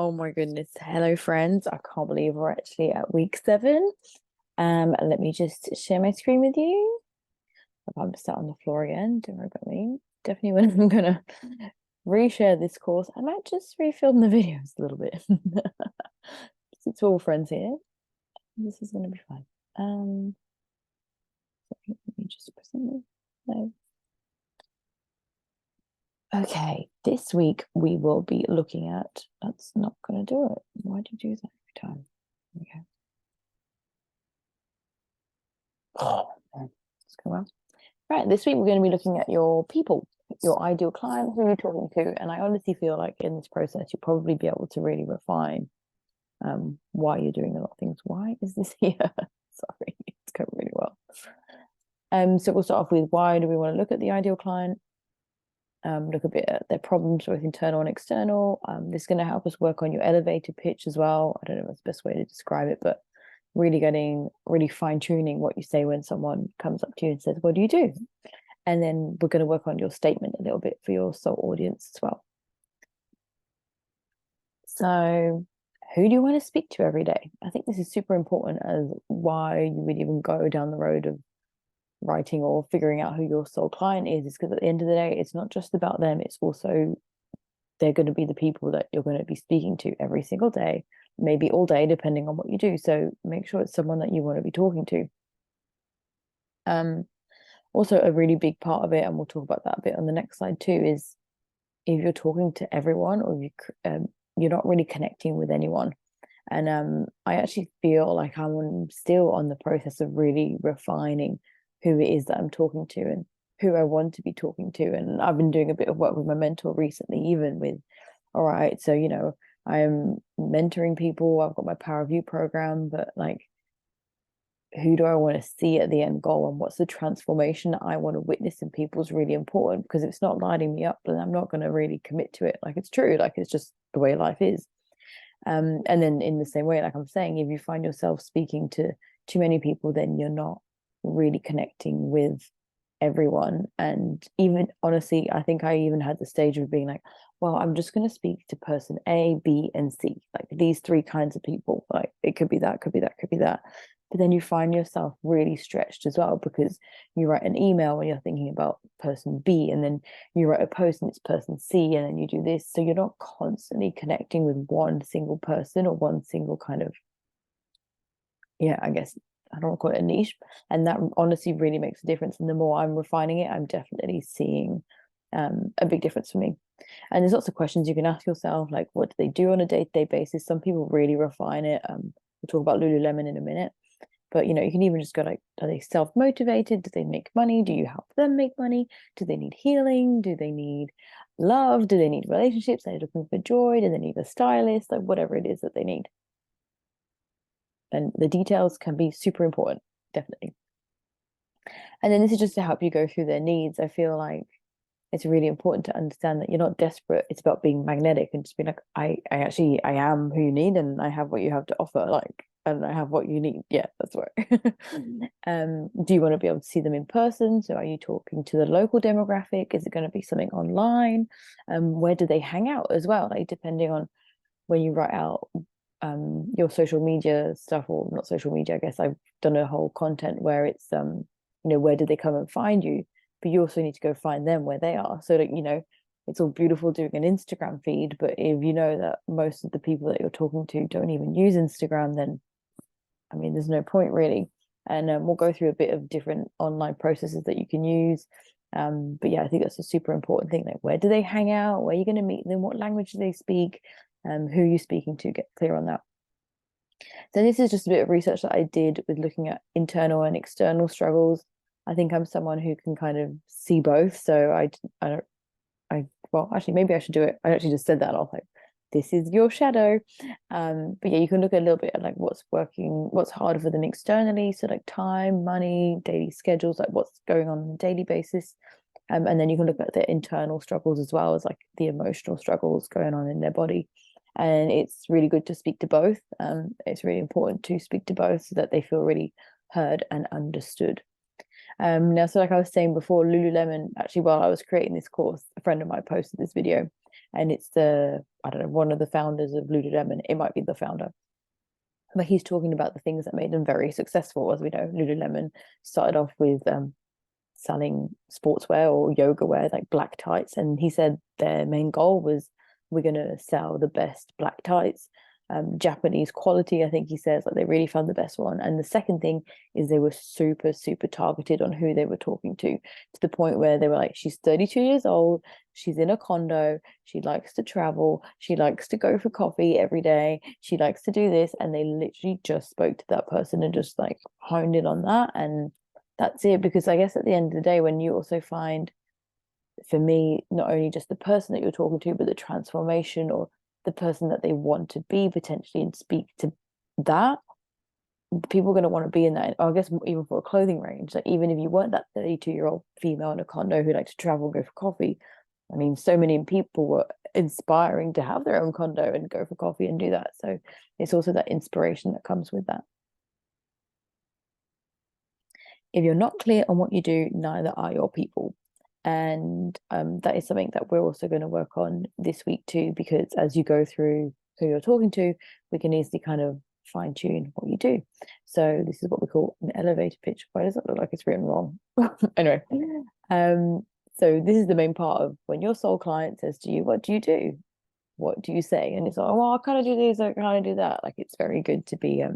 Oh my goodness. Hello, friends. I can't believe we're actually at week 7. Let me just share my screen with you. If I'm sat on the floor again, don't worry about me. Definitely when I'm gonna reshare this course, I might just refilm the videos a little bit. It's all friends here. This is gonna be fun. Let me just present this. No. Okay, this week we will be looking at, that's not gonna do it. Why do you do that every time? Okay. Oh, let's go well. Right, this week we're going to be looking at your people, your ideal client, who you're talking to. And I honestly feel like in this process, you'll probably be able to really refine why you're doing a lot of things. Why is this here? Sorry, it's going really well. So we'll start off with why do we want to look at the ideal client? Look a bit at their problems, both internal and external. This is going to help us work on your elevator pitch as well. I don't know what's the best way to describe it, but really fine tuning what you say when someone comes up to you and says, "What do you do?" And then we're going to work on your statement a little bit for your soul audience as well. So, who do you want to speak to every day? I think this is super important as why you would even go down the road of writing or figuring out who your soul client is because at the end of the day, it's not just about them, it's also they're going to be the people that you're going to be speaking to every single day, maybe all day, depending on what you do. So make sure it's someone that you want to be talking to. Also, a really big part of it, and we'll talk about that a bit on the next slide too, is if you're talking to everyone or you're not really connecting with anyone. And I actually feel like I'm still on the process of really refining who it is that I'm talking to and who I want to be talking to. And I've been doing a bit of work with my mentor recently, even with, all right, so, I'm mentoring people, I've got my Power of You program, but like, who do I want to see at the end goal and what's the transformation that I want to witness in people is really important because if it's not lighting me up, then I'm not going to really commit to it. Like it's true, like it's just the way life is. And then in the same way, like I'm saying, if you find yourself speaking to too many people, then you're not really connecting with everyone. And even honestly, I think I even had the stage of being like, well, I'm just going to speak to person A, B, and C, like these 3 kinds of people. Like it could be that, could be that, could be that. But then you find yourself really stretched as well because you write an email when you're thinking about person B, and then you write a post and it's person C, and then you do this. So you're not constantly connecting with one single person or one single kind of, yeah, I guess I don't want to call it a niche. And that honestly really makes a difference. And the more I'm refining it, I'm definitely seeing a big difference for me. And there's lots of questions you can ask yourself, like what do they do on a day-to-day basis? Some people really refine it. We'll talk about Lululemon in a minute. But you can even just go like, are they self-motivated? Do they make money? Do you help them make money? Do they need healing? Do they need love? Do they need relationships? Are they looking for joy? Do they need a stylist? Like whatever it is that they need. And the details can be super important, definitely. And then this is just to help you go through their needs. I feel like it's really important to understand that you're not desperate. It's about being magnetic and just being like, I am who you need and I have what you have to offer. Like, and I have what you need. Yeah, that's right. Do you want to be able to see them in person? So are you talking to the local demographic? Is it going to be something online? Where do they hang out as well? Like depending on when you write out your social media stuff, or not social media, I guess I've done a whole content where it's where do they come and find you, but you also need to go find them where they are, so that it's all beautiful doing an Instagram feed, but if you know that most of the people that you're talking to don't even use Instagram, then I mean there's no point really. And we'll go through a bit of different online processes that you can use. But yeah, I think that's a super important thing, like where do they hang out, where are you going to meet them, what language do they speak, who are you speaking to, get clear on that. So this is just a bit of research that I did with looking at internal and external struggles. I think I'm someone who can kind of see both. So I don't, well, actually, maybe I should do it. I actually just said that. I was like, this is your shadow. But yeah, you can look a little bit at like what's working, what's harder for them externally. So like time, money, daily schedules, like what's going on a daily basis. And then you can look at the internal struggles as well as like the emotional struggles going on in their body. And it's really good to speak to both. It's really important to speak to both so that they feel really heard and understood. Now, so like I was saying before, Lululemon, actually, while I was creating this course, a friend of mine posted this video and it's I don't know, one of the founders of Lululemon. It might be the founder, but he's talking about the things that made them very successful. As we know, Lululemon started off with selling sportswear or yoga wear, like black tights, and he said their main goal was, we're going to sell the best black tights, Japanese quality. I think he says, like, they really found the best one. And the second thing is they were super super targeted on who they were talking to the point where they were like, she's 32 years old, she's in a condo, she likes to travel, she likes to go for coffee every day, she likes to do this, and they literally just spoke to that person and just like honed in on that. And that's it. Because I guess at the end of the day, when you also find, for me, not only just the person that you're talking to, but the transformation or the person that they want to be potentially, and speak to that, people are going to want to be in that. I guess even for a clothing range, like even if you weren't that 32-year-old female in a condo who likes to travel, go for coffee, I mean, so many people were inspiring to have their own condo and go for coffee and do that. So it's also that inspiration that comes with that. If you're not clear on what you do, neither are your people. And that is something that we're also going to work on this week too, because as you go through who you're talking to, we can easily kind of fine tune what you do. So this is what we call an elevator pitch. Why does it look like it's written wrong? Anyway, so this is the main part of when your soul client says to you, what do you do? What do you say? And it's like, oh, well, I kind of do this, I kind of do that. Like, it's very good to be a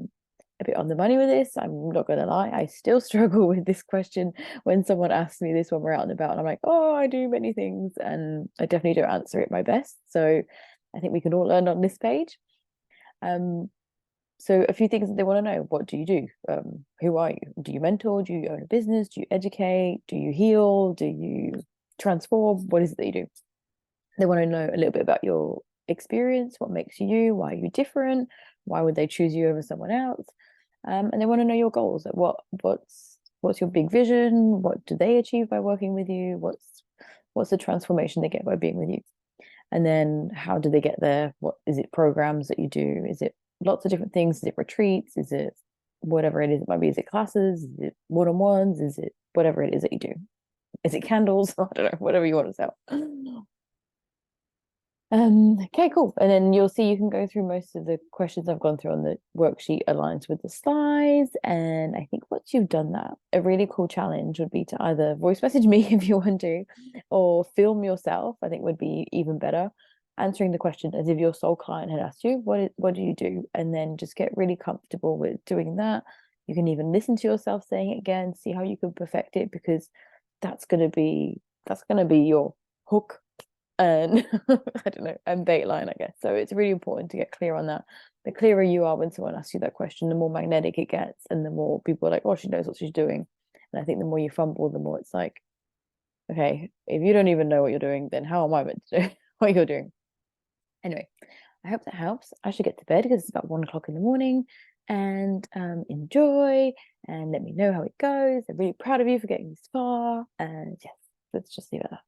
bit on the money with this. I'm not gonna lie, I still struggle with this question when someone asks me this when we're out and about, and I'm like, oh, I do many things, and I definitely don't answer it my best. So I think we can all learn on this page. So a few things that they want to know: what do you do? Who are you? Do you mentor? Do you own a business? Do you educate? Do you heal? Do you transform? What is it that you do? They want to know a little bit about your experience, what makes you you, why are you different, why would they choose you over someone else, and they want to know your goals. Like, what's your big vision? What do they achieve by working with you? What's the transformation they get by being with you? And then how do they get there? What is it? Programs that you do? Is it lots of different things? Is it retreats? Is it whatever it is? It might be. Is it classes? Is it one-on-ones? Is it whatever it is that you do? Is it candles? I don't know. Whatever you want to sell. Okay, cool. And then you'll see you can go through most of the questions I've gone through on the worksheet aligns with the slides. And I think once you've done that, a really cool challenge would be to either voice message me if you want to, or film yourself. I think would be even better, answering the question as if your soul client had asked you, what do you do? And then just get really comfortable with doing that. You can even listen to yourself saying it again, see how you can perfect it, because that's gonna be your hook and I don't know, and bait line, I guess. So it's really important to get clear on that. The clearer you are when someone asks you that question, the more magnetic it gets, and the more people are like, oh, she knows what she's doing. And I think the more you fumble, the more it's like, okay, if you don't even know what you're doing, then how am I meant to do what you're doing? Anyway, I hope that helps. I should get to bed because it's about 1 o'clock in the morning. And enjoy and let me know how it goes. I'm really proud of you for getting this far. And yes, let's just leave it at that.